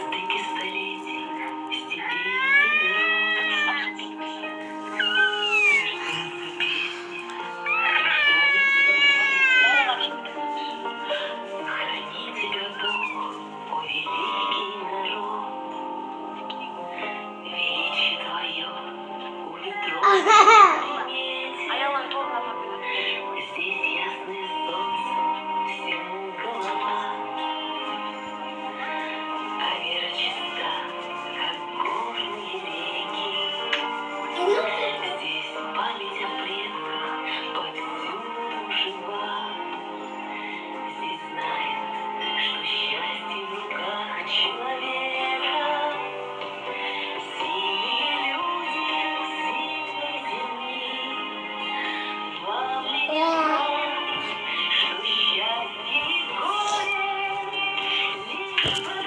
стыке столетий, степей и дорог. Рождаются песни, храни тебя Бог, о великий народ. Величие твое у ветров здесь ясное солнце, всему голова. А вера чиста, как горные реки. Здесь память о предках повсюду жива. Здесь знают, что счастье в руках человека. Сильные люди сильной земли вам лишь, что счастье и горе лишь